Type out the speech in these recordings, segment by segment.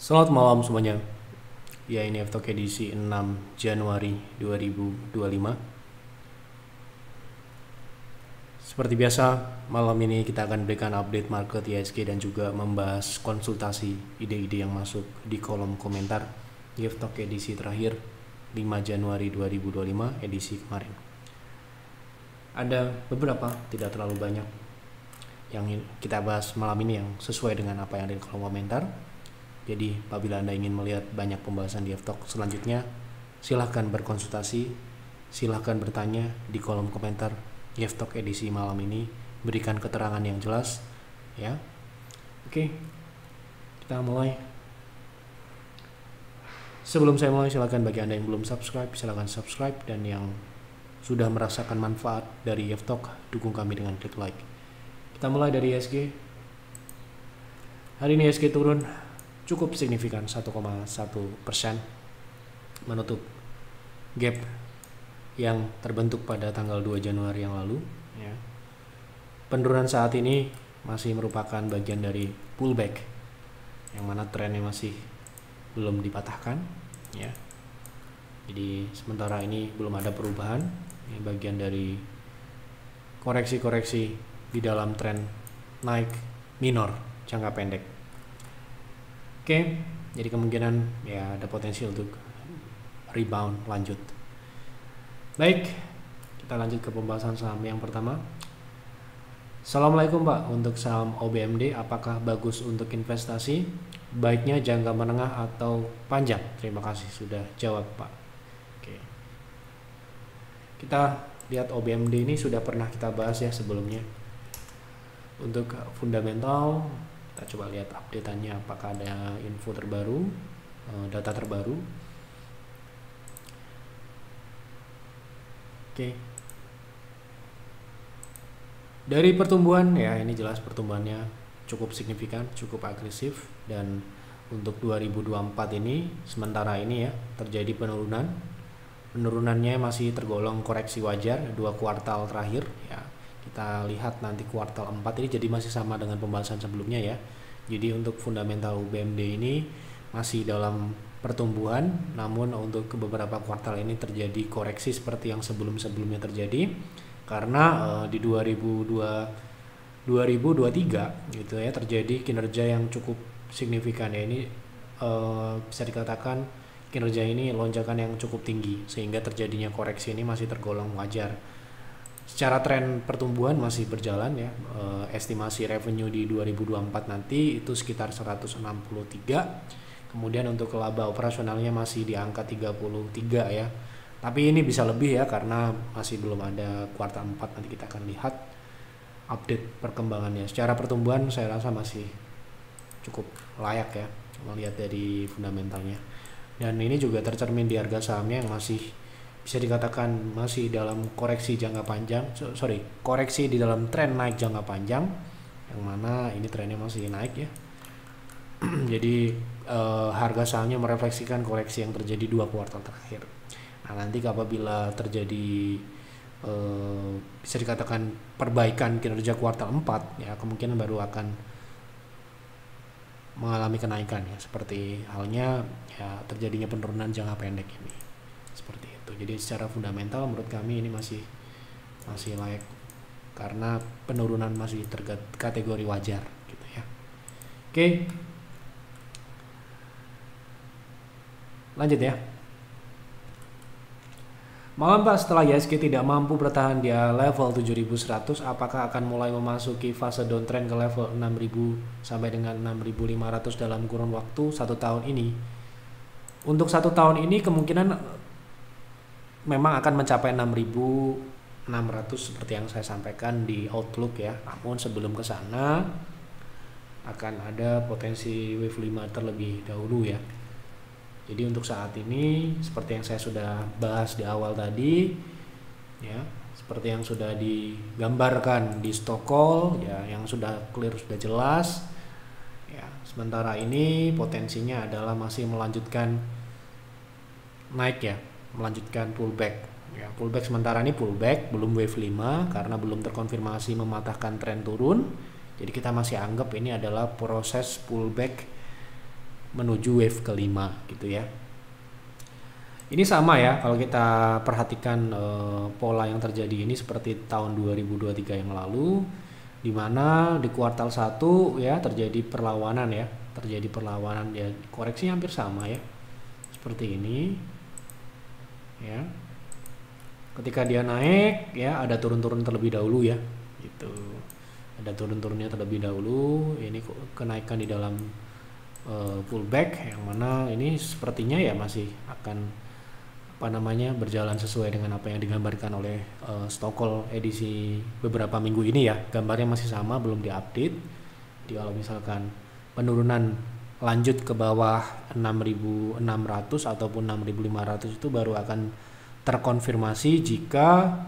Selamat malam semuanya. Ya, ini F-Talk edisi 6 Januari 2025. Seperti biasa, malam ini kita akan berikan update market IHSG dan juga membahas konsultasi ide-ide yang masuk di kolom komentar di F-Talk edisi terakhir 5 Januari 2025 edisi kemarin. Ada beberapa, tidak terlalu banyak, yang kita bahas malam ini yang sesuai dengan apa yang ada di kolom komentar. Jadi apabila Anda ingin melihat banyak pembahasan di F-Talk selanjutnya, silahkan berkonsultasi, silahkan bertanya di kolom komentar di F-Talk edisi malam ini, berikan keterangan yang jelas ya. Oke, kita mulai. Sebelum saya mulai, silahkan bagi Anda yang belum subscribe, silahkan subscribe, dan yang sudah merasakan manfaat dari F-Talk, dukung kami dengan klik like. Kita mulai dari IHSG. Hari ini IHSG turun cukup signifikan 1,1%, menutup gap yang terbentuk pada tanggal 2 Januari yang lalu ya. Penurunan saat ini masih merupakan bagian dari pullback yang mana trennya masih belum dipatahkan ya. Jadi sementara ini belum ada perubahan. Ini bagian dari koreksi-koreksi di dalam tren naik minor jangka pendek. Oke, jadi kemungkinan ya ada potensi untuk rebound lanjut. Baik, kita lanjut ke pembahasan saham yang pertama. Assalamualaikum Pak, untuk saham OBMD apakah bagus untuk investasi? Baiknya jangka menengah atau panjang? Terima kasih sudah jawab Pak. Oke, kita lihat OBMD ini sudah pernah kita bahas ya sebelumnya. Untuk fundamental, kita coba lihat update-annya apakah ada info terbaru, data terbaru. Oke. Dari pertumbuhan ya, ini jelas pertumbuhannya cukup signifikan, cukup agresif, dan untuk 2024 ini sementara ini ya terjadi penurunan. Penurunannya masih tergolong koreksi wajar 2 kuartal terakhir ya. Kita lihat nanti kuartal 4 ini jadi masih sama dengan pembahasan sebelumnya ya. Jadi untuk fundamental UBMD ini masih dalam pertumbuhan, namun untuk beberapa kuartal ini terjadi koreksi seperti yang sebelum-sebelumnya terjadi karena di 2023 gitu ya terjadi kinerja yang cukup signifikan ya. Ini bisa dikatakan kinerja ini lonjakan yang cukup tinggi sehingga terjadinya koreksi ini masih tergolong wajar. Secara tren pertumbuhan masih berjalan ya. Estimasi revenue di 2024 nanti itu sekitar 163. Kemudian untuk laba operasionalnya masih di angka 33 ya. Tapi ini bisa lebih ya karena masih belum ada kuartal 4, nanti kita akan lihat update perkembangannya. Secara pertumbuhan saya rasa masih cukup layak ya melihat dari fundamentalnya. Dan ini juga tercermin di harga sahamnya yang masih bisa dikatakan masih dalam koreksi jangka panjang, koreksi di dalam tren naik jangka panjang, yang mana ini trennya masih naik ya. Jadi harga sahamnya merefleksikan koreksi yang terjadi 2 kuartal terakhir. Nah nanti apabila terjadi bisa dikatakan perbaikan kinerja kuartal 4 ya, kemungkinan baru akan mengalami kenaikan ya, seperti halnya ya terjadinya penurunan jangka pendek ini. Seperti itu. Jadi secara fundamental menurut kami ini masih layak karena penurunan masih kategori wajar gitu ya. Oke. Lanjut ya. Malam Pak, setelah IHSG tidak mampu bertahan di level 7100, apakah akan mulai memasuki fase downtrend ke level 6000 sampai dengan 6500 dalam kurun waktu 1 tahun ini? Untuk 1 tahun ini kemungkinan memang akan mencapai 6.600 seperti yang saya sampaikan di Outlook ya. Namun sebelum ke sana akan ada potensi wave 5 terlebih dahulu ya. Jadi untuk saat ini seperti yang saya sudah bahas di awal tadi ya, seperti yang sudah digambarkan di stock call ya, yang sudah clear, sudah jelas ya. Sementara ini potensinya adalah masih melanjutkan naik ya, melanjutkan pullback ya. Pullback sementara ini pullback, belum wave 5 karena belum terkonfirmasi mematahkan tren turun. Jadi kita masih anggap ini adalah proses pullback menuju wave kelima gitu ya. Ini sama ya kalau kita perhatikan pola yang terjadi ini seperti tahun 2023 yang lalu, di mana di kuartal 1 ya terjadi perlawanan ya, koreksi hampir sama ya. Seperti ini. Ya. Ketika dia naik ya ada turun-turun terlebih dahulu ya. Gitu. Ada turun-turunnya terlebih dahulu, ini kenaikan di dalam pullback yang mana ini sepertinya ya masih akan berjalan sesuai dengan apa yang digambarkan oleh Stockholm edisi beberapa minggu ini ya. Gambarnya masih sama, belum diupdate. Jadi kalau misalkan penurunan lanjut ke bawah 6.600 ataupun 6.500 itu baru akan terkonfirmasi jika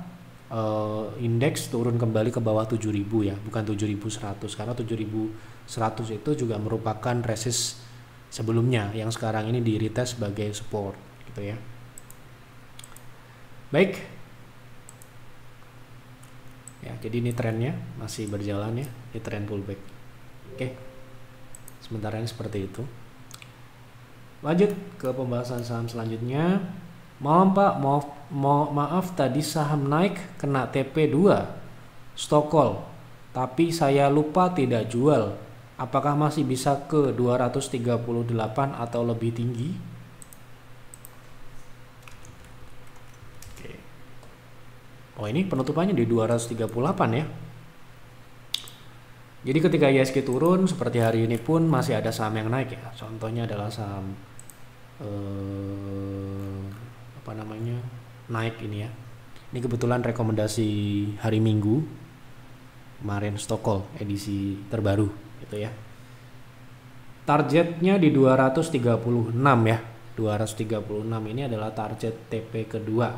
indeks turun kembali ke bawah 7.000 ya, bukan 7.100, karena 7.100 itu juga merupakan resist sebelumnya yang sekarang ini di retest sebagai support gitu ya. Baik ya, jadi ini trennya masih berjalan ya, di tren pullback. Oke, sementara ini seperti itu. Lanjut ke pembahasan saham selanjutnya. Malam Pak, maaf tadi saham naik kena TP2 Stockholm, tapi saya lupa tidak jual. Apakah masih bisa ke 238 atau lebih tinggi? Oh, ini penutupannya di 238 ya. Jadi ketika IHSG turun seperti hari ini pun masih ada saham yang naik ya. Contohnya adalah saham naik ini ya. Ini kebetulan rekomendasi hari Minggu kemarin Stockholm edisi terbaru gitu ya. Targetnya di 236 ya. 236 ini adalah target TP kedua.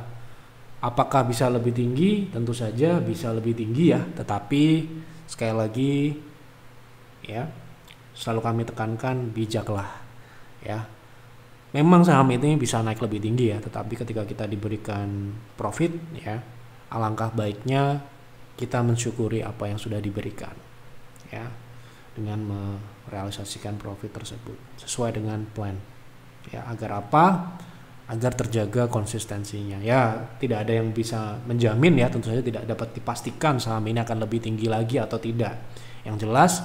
Apakah bisa lebih tinggi? Tentu saja bisa lebih tinggi ya, tetapi sekali lagi ya, selalu kami tekankan bijaklah ya. Memang saham ini bisa naik lebih tinggi ya, tetapi ketika kita diberikan profit ya, alangkah baiknya kita mensyukuri apa yang sudah diberikan ya, dengan merealisasikan profit tersebut sesuai dengan plan ya. Agar apa? Agar terjaga konsistensinya ya. Tidak ada yang bisa menjamin ya, tentu saja tidak dapat dipastikan saham ini akan lebih tinggi lagi atau tidak. Yang jelas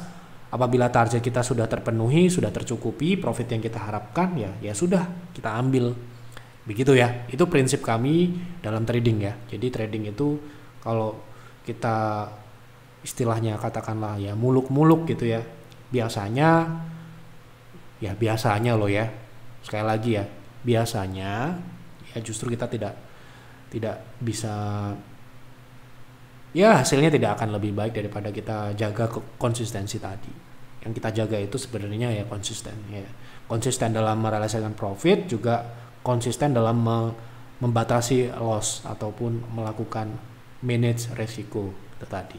apabila target kita sudah terpenuhi, sudah tercukupi profit yang kita harapkan ya sudah kita ambil begitu ya. Itu prinsip kami dalam trading ya. Jadi trading itu kalau kita istilahnya katakanlah ya muluk-muluk gitu ya, biasanya loh ya, sekali lagi ya, biasanya ya justru kita tidak bisa ya, hasilnya tidak akan lebih baik daripada kita jaga konsistensi tadi. Yang kita jaga itu sebenarnya ya konsisten ya. Konsisten dalam merealisasikan profit, juga konsisten dalam membatasi loss ataupun melakukan manage resiko itu tadi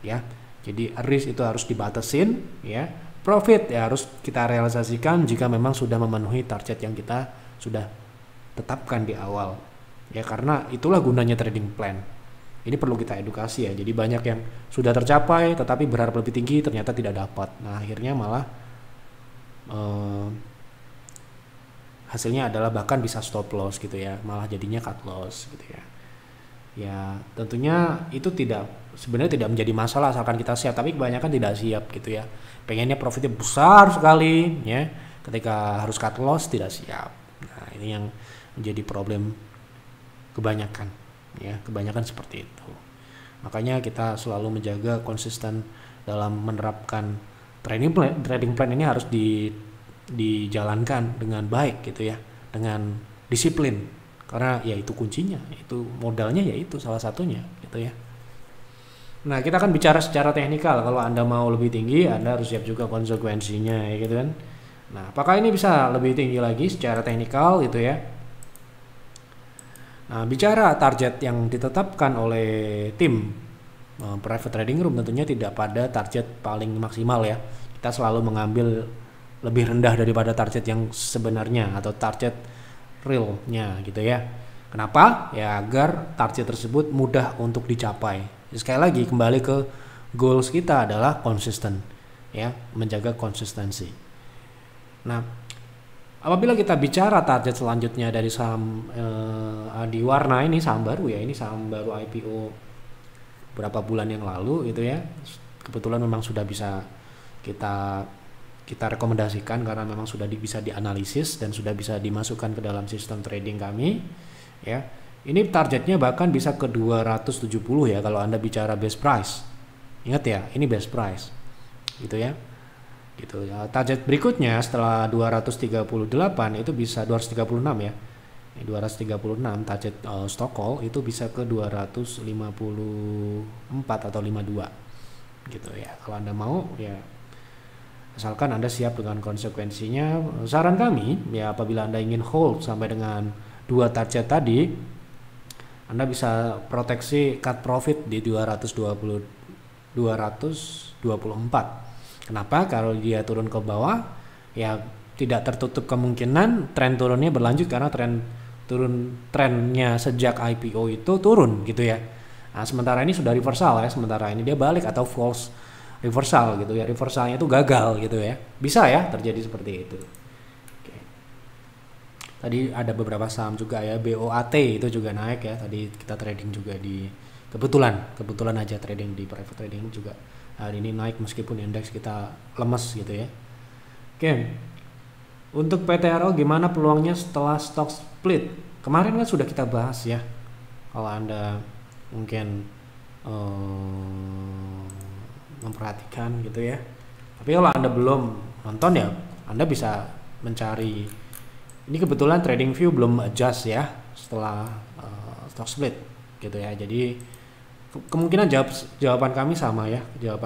ya. Jadi risk itu harus dibatasin ya. Profit ya harus kita realisasikan jika memang sudah memenuhi target yang kita sudah tetapkan di awal ya, karena itulah gunanya trading plan. Ini perlu kita edukasi ya. Jadi banyak yang sudah tercapai tetapi berharap lebih tinggi ternyata tidak dapat. Nah akhirnya malah hasilnya adalah bahkan bisa stop loss gitu ya, malah jadinya cut loss gitu ya. Ya tentunya itu sebenarnya tidak menjadi masalah asalkan kita siap, tapi kebanyakan tidak siap gitu ya. Pengennya profitnya besar sekali ya, ketika harus cut loss tidak siap. Nah ini yang menjadi problem kebanyakan ya, kebanyakan seperti itu. Makanya kita selalu menjaga konsisten dalam menerapkan trading plan ini harus dijalankan dengan baik gitu ya, dengan disiplin, karena ya itu kuncinya, itu modalnya, ya itu salah satunya gitu ya. Nah kita akan bicara secara teknikal. Kalau Anda mau lebih tinggi, Anda harus siap juga konsekuensinya ya gitu kan. Nah, apakah ini bisa lebih tinggi lagi secara teknikal gitu ya? Nah, bicara target yang ditetapkan oleh tim private trading room tentunya tidak pada target paling maksimal ya. Kita selalu mengambil lebih rendah daripada target yang sebenarnya atau target realnya gitu ya. Kenapa? Ya agar target tersebut mudah untuk dicapai. Sekali lagi kembali ke goals kita adalah konsisten ya, menjaga konsistensi. Nah, Apabila kita bicara target selanjutnya dari saham di warna ini, saham baru ya, ini saham baru IPO beberapa bulan yang lalu gitu ya. Kebetulan memang sudah bisa kita rekomendasikan karena memang sudah bisa dianalisis dan sudah bisa dimasukkan ke dalam sistem trading kami ya. Ini targetnya bahkan bisa ke 270 ya kalau Anda bicara best price. Ingat ya, ini best price gitu ya. Gitu ya. Target berikutnya setelah 238 itu bisa 236 ya. 236 target stock call itu bisa ke 254 atau 52 gitu ya. Kalau Anda mau ya, asalkan Anda siap dengan konsekuensinya. Saran kami ya, apabila Anda ingin hold sampai dengan 2 target tadi, Anda bisa proteksi cut profit di 224. Kenapa? Kalau dia turun ke bawah ya tidak tertutup kemungkinan tren turunnya berlanjut karena trennya sejak IPO itu turun gitu ya. Nah, sementara ini sudah reversal ya, sementara ini dia balik atau false reversal gitu ya. Reversalnya itu gagal gitu ya. Bisa ya terjadi seperti itu. Oke. Tadi ada beberapa saham juga ya, BOAT itu juga naik ya. Tadi kita trading juga di kebetulan aja trading di private trading juga hari ini naik meskipun indeks kita lemes gitu ya. Oke. Untuk PTRO gimana peluangnya setelah stock split? Kemarin kan sudah kita bahas ya. Kalau Anda mungkin memperhatikan gitu ya. Tapi kalau Anda belum nonton ya, Anda bisa mencari. Ini kebetulan TradingView belum adjust ya setelah stock split gitu ya. Jadi kemungkinan jawaban kami sama ya, ya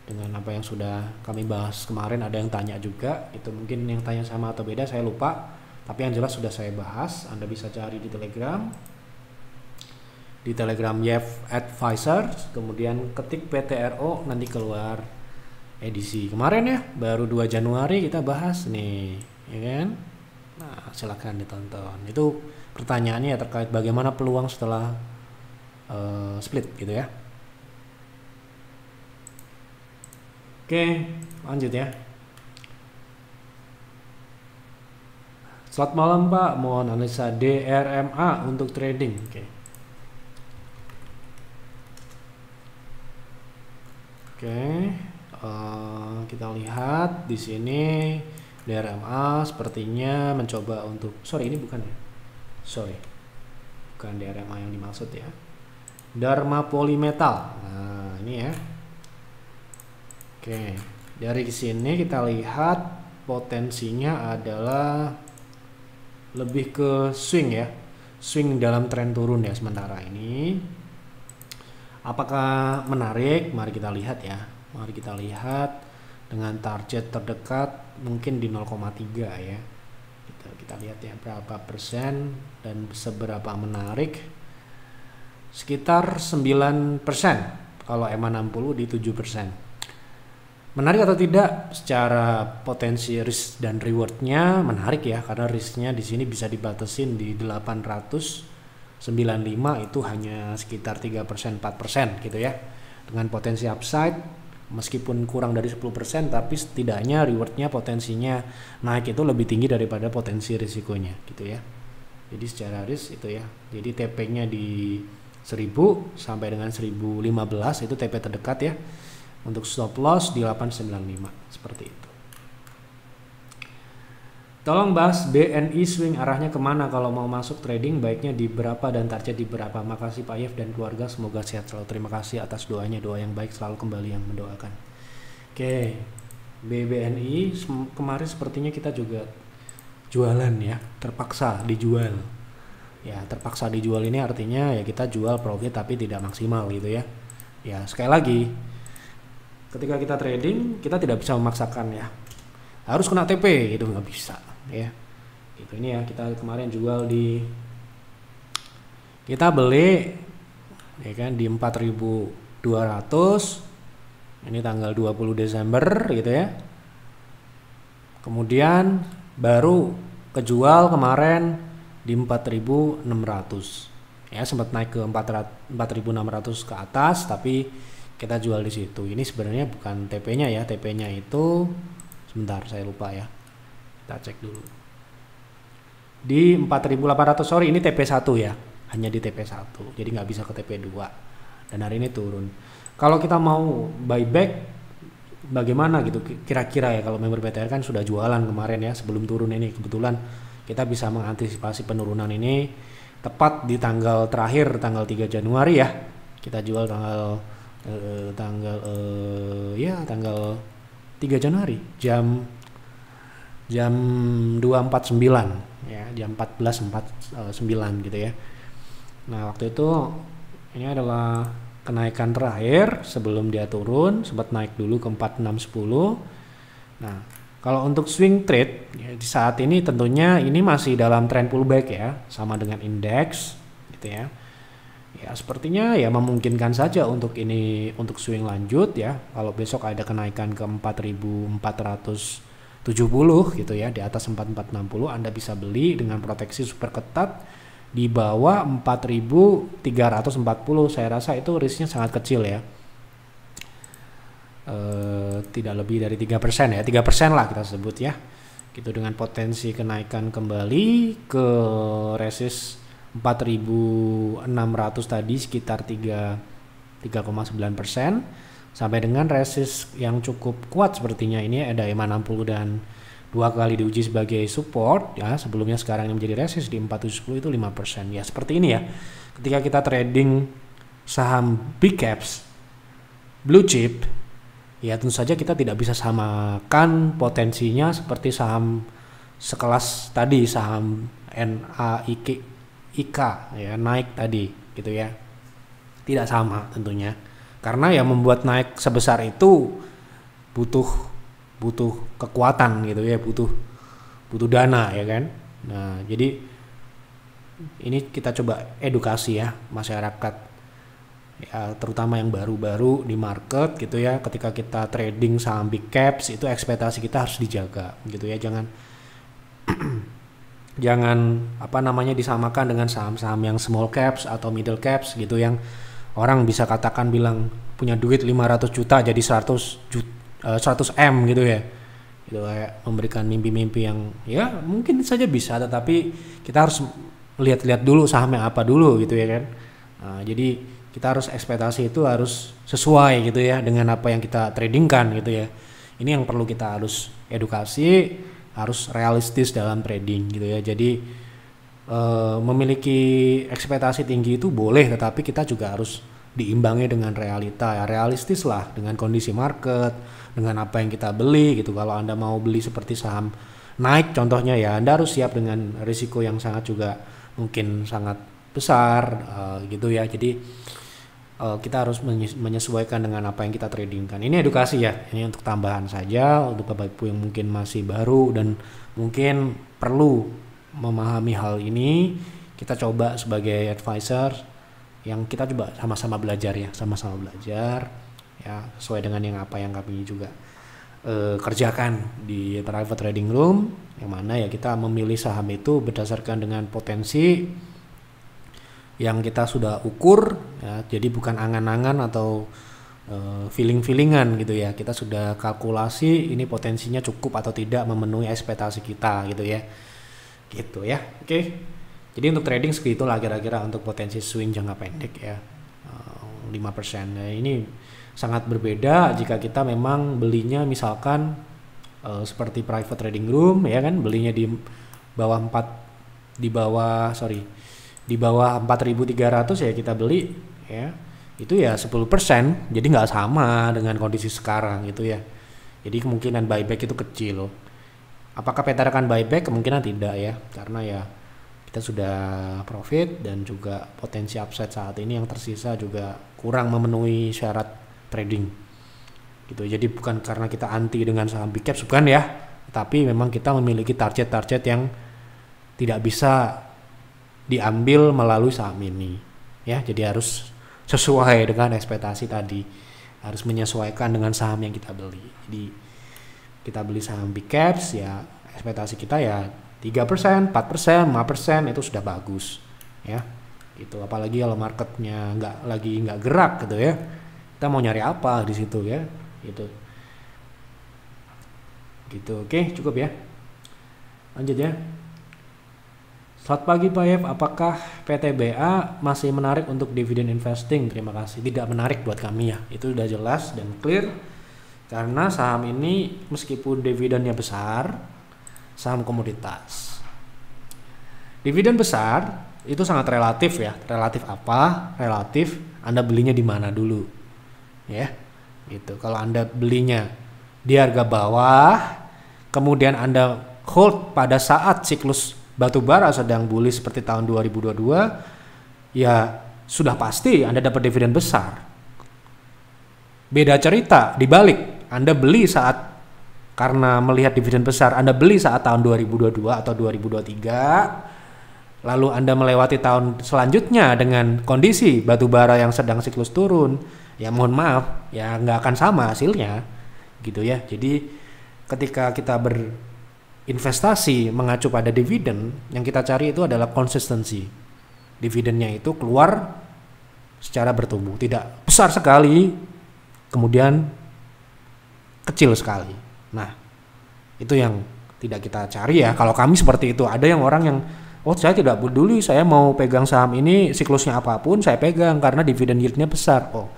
dengan apa yang sudah kami bahas kemarin. Ada yang tanya juga, itu mungkin yang tanya sama atau beda saya lupa, tapi yang jelas sudah saya bahas. Anda bisa cari di Telegram Yev Advisor, kemudian ketik PTRO, nanti keluar edisi kemarin ya, baru 2 Januari kita bahas nih ya kan. Nah silahkan ditonton, itu pertanyaannya terkait bagaimana peluang setelah split gitu ya. Oke, lanjut ya. Selamat malam Pak, mohon analisa DRMA untuk trading. Oke, kita lihat di sini DRMA sepertinya mencoba untuk, ini bukan DRMA yang dimaksud ya. Dharma Polymetal. Nah, ini ya. Oke, dari sini kita lihat potensinya adalah lebih ke swing ya. Swing dalam tren turun ya sementara ini. Apakah menarik? Mari kita lihat ya. Mari kita lihat dengan target terdekat mungkin di 0,3 ya. Kita lihat ya berapa persen dan seberapa menarik. Sekitar 9%, kalau EMA 60 di 7%. Menarik atau tidak? Secara potensi risk dan rewardnya menarik ya, karena risknya di sini bisa dibatasin di 895, itu hanya sekitar 3%, 4% gitu ya. Dengan potensi upside meskipun kurang dari 10%, tapi setidaknya rewardnya potensinya naik itu lebih tinggi daripada potensi risikonya gitu ya. Jadi secara risk itu ya, jadi TP-nya di 1000 sampai dengan 1015 itu TP terdekat ya. Untuk stop loss di 895 seperti itu. Tolong bahas BNI swing arahnya kemana kalau mau masuk trading, baiknya di berapa dan target di berapa. Makasih Pak Yev dan keluarga, semoga sehat selalu. Terima kasih atas doanya, doa yang baik selalu kembali yang mendoakan. Oke, BBNI kemarin sepertinya kita juga jualan ya, terpaksa dijual. Ya terpaksa dijual ini artinya ya kita jual profit tapi tidak maksimal gitu ya. Ya sekali lagi, ketika kita trading kita tidak bisa memaksakan ya harus kena TP, itu nggak bisa ya. Gitu ini ya, kita kemarin jual kita beli ya kan di 4.200, ini tanggal 20 Desember gitu ya. Kemudian baru kejual kemarin di 4.600 ya, sempat naik ke 4.600 ke atas tapi kita jual di situ. Ini sebenarnya bukan TP-nya ya, TP-nya itu sebentar saya lupa ya. Kita cek dulu. Di 4.800, sorry ini TP1 ya. Hanya di TP1. Jadi nggak bisa ke TP2. Dan hari ini turun. Kalau kita mau buyback, bagaimana gitu kira-kira ya, kalau member BTR kan sudah jualan kemarin ya sebelum turun ini. Kebetulan kita bisa mengantisipasi penurunan ini tepat di tanggal terakhir, tanggal 3 Januari ya. Kita jual tanggal 3 Januari jam 2.49 ya, jam 14.49 gitu ya. Nah waktu itu ini adalah kenaikan terakhir sebelum dia turun, sempat naik dulu ke 4610. Nah kalau untuk swing trade ya, di saat ini tentunya ini masih dalam trend pullback ya, sama dengan indeks gitu ya. Ya sepertinya ya memungkinkan saja untuk ini untuk swing lanjut ya. Kalau besok ada kenaikan ke 4.470 gitu ya, di atas 4.460 Anda bisa beli dengan proteksi super ketat. Di bawah 4.340 saya rasa itu risknya sangat kecil ya. Tidak lebih dari 3% ya, 3% lah kita sebut ya. Gitu, dengan potensi kenaikan kembali ke resist 4.600 tadi sekitar 3,9%, sampai dengan resist yang cukup kuat sepertinya ini ada EMA 60 dan 2 kali diuji sebagai support ya, sebelumnya sekarang ini menjadi resist di 4.10 itu 5% ya. Seperti ini ya, ketika kita trading saham big caps, blue chip ya, tentu saja kita tidak bisa samakan potensinya seperti saham sekelas tadi, saham NAIK ya, naik tadi gitu ya, tidak sama tentunya, karena yang membuat naik sebesar itu butuh kekuatan gitu ya, butuh dana ya kan. Nah jadi ini kita coba edukasi ya masyarakat ya, terutama yang baru-baru di market gitu ya. Ketika kita trading saham big caps itu ekspektasi kita harus dijaga gitu ya, jangan disamakan dengan saham-saham yang small caps atau middle caps gitu, yang orang bisa katakan bilang punya duit 500 juta jadi 100 M gitu ya, gitu, kayak memberikan mimpi-mimpi yang ya mungkin saja bisa, tetapi kita harus lihat-lihat dulu sahamnya apa dulu gitu ya kan. Nah, jadi kita harus ekspektasi itu harus sesuai gitu ya dengan apa yang kita tradingkan gitu ya. Ini yang perlu kita harus edukasi, harus realistis dalam trading gitu ya. Jadi memiliki ekspektasi tinggi itu boleh, tetapi kita juga harus diimbangi dengan realita ya, realistis lah dengan kondisi market, dengan apa yang kita beli gitu. Kalau Anda mau beli seperti saham naik contohnya ya, Anda harus siap dengan risiko yang sangat juga mungkin sangat besar gitu ya. Jadi kita harus menyesuaikan dengan apa yang kita tradingkan. Ini edukasi ya, ini untuk tambahan saja untuk Bapak Ibu yang mungkin masih baru dan mungkin perlu memahami hal ini. Kita coba sebagai advisor yang kita coba sama-sama belajar ya, ya, sesuai dengan apa yang kami juga kerjakan di private trading room, yang mana ya kita memilih saham itu berdasarkan dengan potensi yang kita sudah ukur ya, jadi bukan angan-angan atau feeling-feelingan gitu ya. Kita sudah kalkulasi ini potensinya cukup atau tidak memenuhi ekspektasi kita gitu ya. Oke. Jadi untuk trading segitulah kira-kira untuk potensi swing jangka pendek ya, 5%. Nah, ini sangat berbeda jika kita memang belinya misalkan seperti private trading room ya kan, belinya di bawah 4.300 ya kita beli ya, itu ya 10%, jadi nggak sama dengan kondisi sekarang gitu ya. Jadi kemungkinan buyback itu kecil loh. Apakah Peter akan buyback? Kemungkinan tidak ya, karena ya kita sudah profit dan juga potensi upside saat ini yang tersisa juga kurang memenuhi syarat trading gitu. Jadi bukan karena kita anti dengan saham big caps, bukan ya, tapi memang kita memiliki target-target yang tidak bisa diambil melalui saham ini ya. Jadi harus sesuai dengan ekspektasi tadi, harus menyesuaikan dengan saham yang kita beli. Jadi kita beli saham big caps ya, ekspektasi kita ya 3%, 4%, 5% itu sudah bagus ya. Gitu. Apalagi kalau marketnya nggak gerak gitu ya. Kita mau nyari apa di situ ya? Gitu. Oke, cukup ya. Lanjut ya. Selamat pagi Pak Yev, apakah PTBA masih menarik untuk dividen investing? Terima kasih. Tidak menarik buat kami ya. Itu udah jelas dan clear. Karena saham ini meskipun dividennya besar, saham komoditas. Dividen besar itu sangat relatif ya. Relatif apa? Relatif Anda belinya di mana dulu. Ya. Gitu. Kalau Anda belinya di harga bawah, kemudian Anda hold pada saat siklus batubara sedang bullish seperti tahun 2022, ya sudah pasti Anda dapat dividen besar. Beda cerita dibalik, Anda beli saat karena melihat dividen besar, Anda beli saat tahun 2022 atau 2023, lalu Anda melewati tahun selanjutnya dengan kondisi batubara yang sedang siklus turun, ya mohon maaf, ya nggak akan sama hasilnya, gitu ya. Jadi ketika kita investasi mengacu pada dividen, yang kita cari itu adalah konsistensi. Dividennya itu keluar secara bertumbuh, tidak besar sekali, kemudian kecil sekali. Nah, itu yang tidak kita cari ya. Kalau kami seperti itu. Ada yang orang yang, oh saya tidak peduli, saya mau pegang saham ini siklusnya apapun, saya pegang karena dividen yieldnya besar. Oh,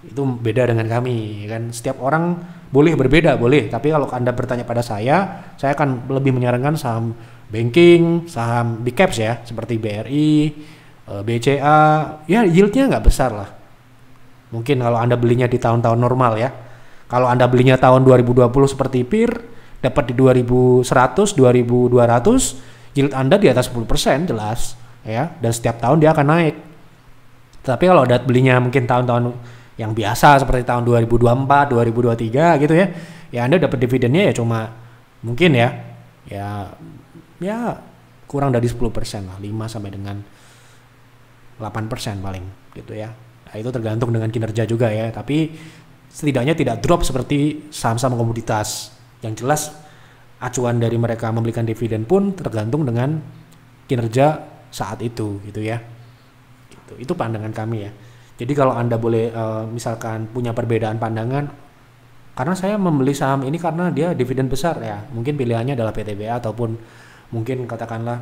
itu beda dengan kami kan. Setiap orang boleh berbeda, boleh, tapi kalau Anda bertanya pada saya akan lebih menyarankan saham banking, saham big caps ya, seperti BRI, BCA, ya yieldnya nggak besar lah. Mungkin kalau Anda belinya di tahun-tahun normal ya. Kalau Anda belinya tahun 2020 seperti PIR, dapat di 2100, 2200, yield Anda di atas 10% jelas ya, dan setiap tahun dia akan naik. Tapi kalau Anda belinya mungkin tahun-tahun yang biasa seperti tahun 2024, 2023 gitu ya, ya Anda dapat dividennya ya cuma mungkin ya kurang dari 10% lah, 5 sampai dengan 8% paling gitu ya. Nah, itu tergantung dengan kinerja juga ya, tapi setidaknya tidak drop seperti saham-saham komoditas. Yang jelas acuan dari mereka memberikan dividen pun tergantung dengan kinerja saat itu gitu ya. Itu pandangan kami ya. Jadi kalau Anda boleh misalkan punya perbedaan pandangan, karena saya membeli saham ini karena dia dividen besar ya, mungkin pilihannya adalah PTBA ataupun mungkin katakanlah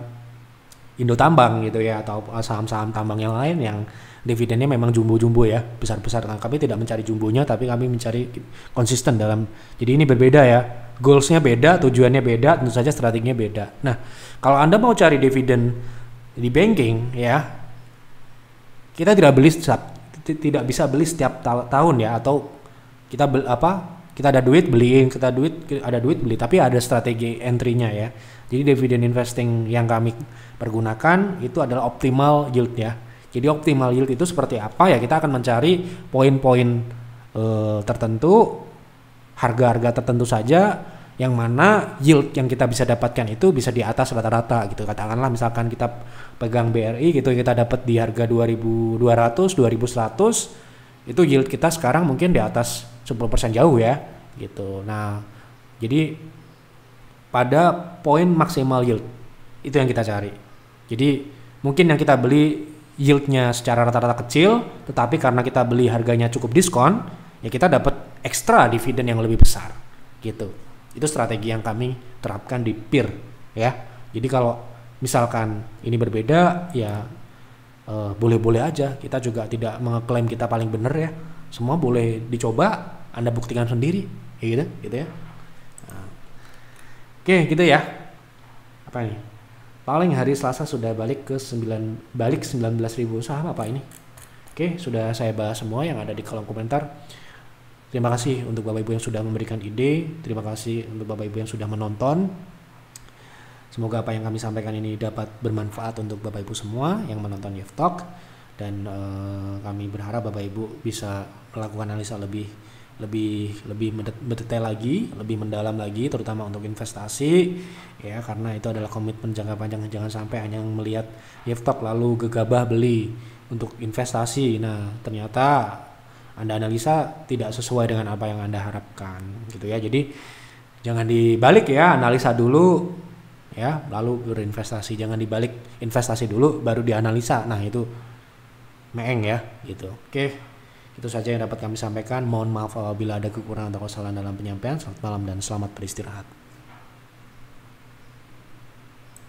Indo Tambang gitu ya, atau saham-saham tambang yang lain yang dividennya memang jumbo-jumbo ya, besar-besar. Nah, kami tidak mencari jumbonya, tapi kami mencari konsisten dalam. Jadi ini berbeda ya, goalsnya beda, tujuannya beda, tentu saja strateginya beda. Nah, kalau Anda mau cari dividen di banking ya, kita tidak bisa beli setiap tahun ya, atau kita kita ada duit beliin, ada duit beli, tapi ada strategi entry-nya ya. Jadi dividen investing yang kami pergunakan itu adalah optimal yield ya. Jadi optimal yield itu seperti apa ya, kita akan mencari poin-poin tertentu, harga-harga tertentu saja, yang mana yield yang kita bisa dapatkan itu bisa di atas rata-rata gitu. Katakanlah misalkan kita pegang BRI gitu, kita dapat di harga 2200, 2100, itu yield kita sekarang mungkin di atas 10% jauh ya gitu. Nah, jadi pada poin maksimal yield itu yang kita cari. Jadi mungkin yang kita beli yieldnya secara rata-rata kecil, tetapi karena kita beli harganya cukup diskon, ya kita dapat ekstra dividen yang lebih besar gitu. Itu strategi yang kami terapkan di PIR ya. Jadi kalau misalkan ini berbeda ya boleh-boleh aja. Kita juga tidak mengeklaim kita paling benar ya. Semua boleh dicoba, Anda buktikan sendiri gitu ya. Nah, oke gitu ya. Apa nih? Paling hari Selasa sudah balik 19.000 saham apa ini? Oke, sudah saya bahas semua yang ada di kolom komentar. Terima kasih untuk Bapak Ibu yang sudah memberikan ide. Terima kasih untuk Bapak Ibu yang sudah menonton. Semoga apa yang kami sampaikan ini dapat bermanfaat untuk Bapak Ibu semua yang menonton Yev Talk. Dan kami berharap Bapak Ibu bisa melakukan analisa lebih mendetail lagi, lebih mendalam lagi, terutama untuk investasi ya, karena itu adalah komitmen jangka panjang. Jangan sampai hanya melihat Yev Talk lalu gegabah beli untuk investasi. Nah, ternyata Anda analisa tidak sesuai dengan apa yang Anda harapkan gitu ya. Jadi jangan dibalik ya, analisa dulu ya lalu berinvestasi. Jangan dibalik, investasi dulu baru dianalisa. Nah, itu meeng ya gitu. Oke. Itu saja yang dapat kami sampaikan. Mohon maaf apabila ada kekurangan atau kesalahan dalam penyampaian. Selamat malam dan selamat beristirahat.